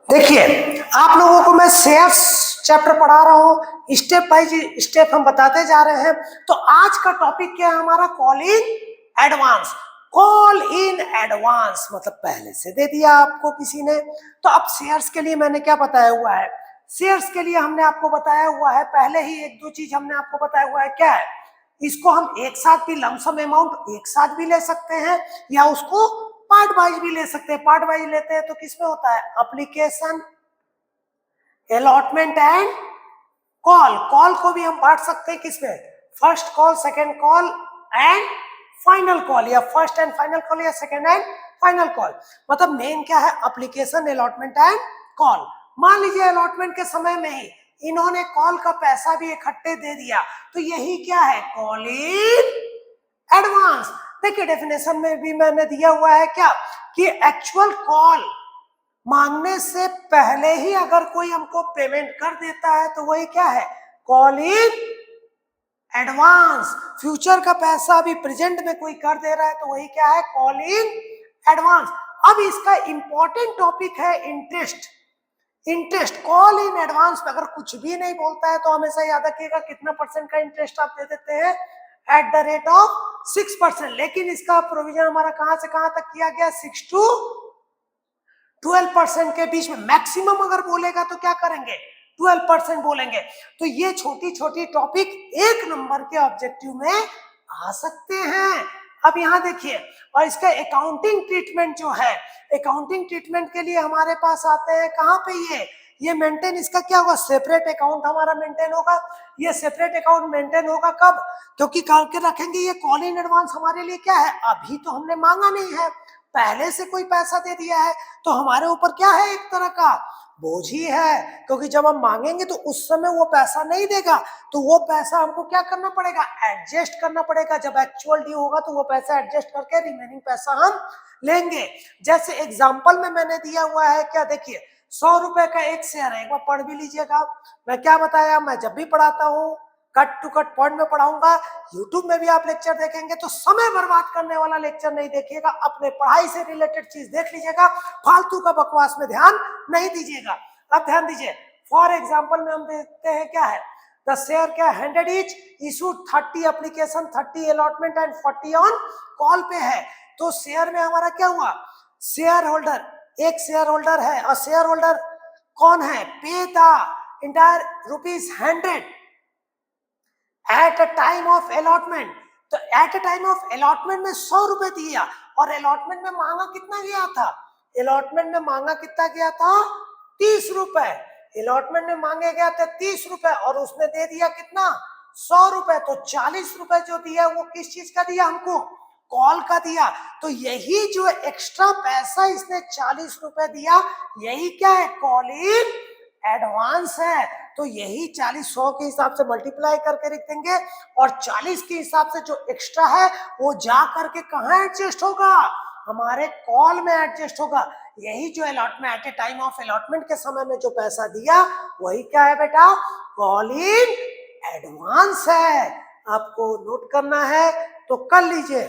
देखिए, आप लोगों को मैं शेयर्स चैप्टर पढ़ा रहा हूं, स्टेप बाय स्टेप हम बताते जा रहे हैं। तो आज का टॉपिक क्या है हमारा? Call in advance. Call in advance मतलब पहले से दे दिया आपको किसी ने। तो अब शेयर्स के लिए मैंने क्या बताया हुआ है? शेयर्स के लिए हमने आपको बताया हुआ है, पहले ही एक दो चीज हमने आपको बताया हुआ है। क्या है? इसको हम एक साथ भी लमसम अमाउंट एक साथ भी ले सकते हैं, या उसको पार्ट वाइज भी ले सकते हैं। पार्ट वाइज लेते हैं तो किसमें होता है? Application, allotment and call. Call को भी हम बांट सकते हैं किसमें? First call, second call and final call, या फर्स्ट एंड फाइनल कॉल, या सेकंड एंड फाइनल कॉल। मतलब मेन क्या है? Application, allotment and call. मान लीजिए अलॉटमेंट के समय में ही इन्होंने कॉल का पैसा भी इकट्ठे दे दिया, तो यही क्या है? Call in advance. देखिए डेफिनेशन में भी मैंने दिया हुआ है क्या, कि एक्चुअल कॉल मांगने से पहले ही अगर कोई हमको पेमेंट कर देता है तो वही क्या है? Call in advance. फ्यूचर का पैसा अभी प्रेजेंट में कोई कर दे रहा है तो वही क्या है? Call in advance. अब इसका इंपॉर्टेंट टॉपिक है interest. Interest call in advance में अगर कुछ भी नहीं बोलता है तो हमेशा याद रखिएगा कितना परसेंट का इंटरेस्ट आप दे देते हैं? At the rate of 6%। लेकिन इसका प्रोविजन हमारा कहां से कहां तक किया गया? 6 to 12% के बीच में। मैक्सिमम अगर बोलेगा तो क्या करेंगे? 12% बोलेंगे। तो ये छोटी छोटी टॉपिक एक नंबर के ऑब्जेक्टिव में आ सकते हैं। अब यहाँ देखिए, और इसका अकाउंटिंग ट्रीटमेंट जो है, अकाउंटिंग ट्रीटमेंट के लिए हमारे पास आते हैं कहाँ पे? ये मेंटेन, इसका क्या होगा? सेपरेट अकाउंट हमारा मेंटेन होगा। ये सेपरेट अकाउंट मेंटेन होगा कब? क्योंकि करके रखेंगे ये कॉल इन एडवांस हमारे लिए क्या है? अभी तो हमने मांगा नहीं है, पहले से कोई पैसा दे दिया है, तो हमारे ऊपर क्या है? एक तरह का बोझ ही है। क्योंकि जब हम मांगेंगे तो उस समय वो पैसा नहीं देगा, तो वो पैसा हमको क्या करना पड़ेगा? एडजस्ट करना पड़ेगा। जब एक्चुअल ड्यू होगा तो वो पैसा एडजस्ट करके रिमेनिंग पैसा हम लेंगे। जैसे एग्जांपल में मैंने दिया हुआ है क्या, देखिए 100 रुपए का एक शेयर है। एक बार पढ़ भी लीजिएगा। मैं क्या बताया? मैं जब भी पढ़ाता हूँ कट टू कट पॉइंट में पढ़ाऊंगा। यूट्यूब में भी आप लेक्चर देखेंगे तो समय बर्बाद करने वाला लेक्चर नहीं देखिएगा, अपने पढ़ाई से रिलेटेड चीज देख लीजिएगा, फालतू का बकवास में ध्यान नहीं दीजिएगा। अब ध्यान दीजिए, फॉर एग्जाम्पल में हम देखते हैं क्या है? द शेयर क्या? 100 each, issued 30 application, 30 allotment and 40 on call पे है। तो शेयर में हमारा क्या हुआ? शेयर होल्डर, एक शेयर होल्डर है, और शेयर होल्डर कौन है? Pay the entire ₹100 at a time of allotment. तो at a time of allotment में 100 रुपए दिया, और अलॉटमेंट में मांगा कितना गया था? अलॉटमेंट में मांगा कितना गया था? 30 रुपए। अलॉटमेंट में मांगे गया था 30 रुपए, और उसने दे दिया कितना? 100 रुपए। तो 40 रुपए जो दिया वो किस चीज का दिया हमको? कॉल का दिया। तो यही जो एक्स्ट्रा पैसा इसने 40 रुपए दिया, यही क्या है? कॉल इन एडवांस है। तो यही 40 100 के हिसाब से मल्टीप्लाई करके लिख देंगे, और 40 के हिसाब से जो एक्स्ट्रा है वो जा करके कहाँ एडजस्ट होगा? हमारे कॉल में एडजस्ट होगा। यही जो allotment, at a time of allotment के समय में जो पैसा दिया वही क्या है बेटा? कॉल इन एडवांस है। आपको नोट करना है तो कर लीजिए।